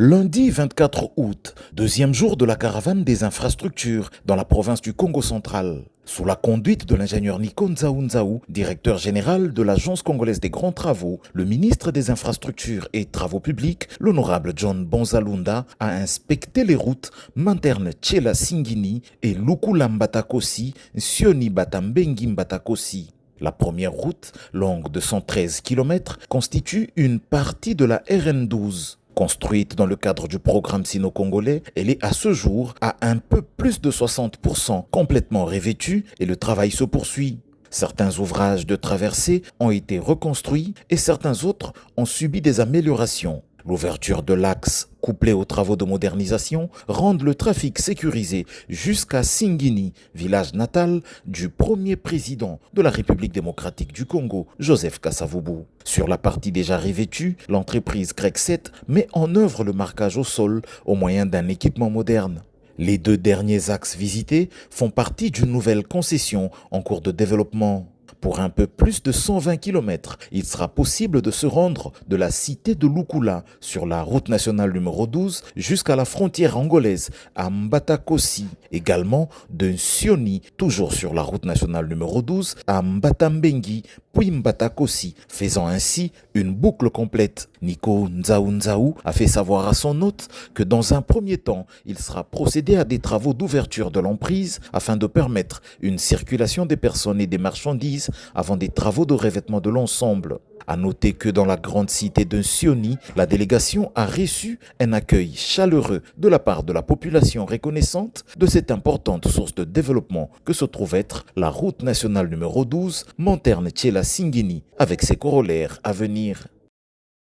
Lundi 24 août, deuxième jour de la caravane des infrastructures dans la province du Congo central. Sous la conduite de l'ingénieur Nico Nzaou, directeur général de l'Agence congolaise des grands travaux, le ministre des Infrastructures et Travaux publics, l'honorable John Bonzalunda, a inspecté les routes Manterne Tchela Singini et Lukula Mbatakosi, Sioni Batambengi Mbatakosi. La première route, longue de 113 km, constitue une partie de la RN12. Construite dans le cadre du programme sino-congolais, elle est à ce jour à un peu plus de 60% complètement revêtue et le travail se poursuit. Certains ouvrages de traversée ont été reconstruits et certains autres ont subi des améliorations. L'ouverture de l'axe, couplée aux travaux de modernisation, rendent le trafic sécurisé jusqu'à Singini, village natal du premier président de la République démocratique du Congo, Joseph Kasavubu. Sur la partie déjà revêtue, l'entreprise Grec 7 met en œuvre le marquage au sol au moyen d'un équipement moderne. Les deux derniers axes visités font partie d'une nouvelle concession en cours de développement. Pour un peu plus de 120 km, il sera possible de se rendre de la cité de Lukula sur la route nationale numéro 12 jusqu'à la frontière angolaise à Mbatakosi. Également de Sioni, toujours sur la route nationale numéro 12 à Mbatambengi puis Mbatakosi, faisant ainsi une boucle complète. Nico Nzaou a fait savoir à son hôte que dans un premier temps, il sera procédé à des travaux d'ouverture de l'emprise afin de permettre une circulation des personnes et des marchandises avant des travaux de revêtement de l'ensemble. À noter que dans la grande cité de Sioni, la délégation a reçu un accueil chaleureux de la part de la population reconnaissante de cette importante source de développement que se trouve être la route nationale numéro 12, Manterne Tchela Singini, avec ses corollaires à venir.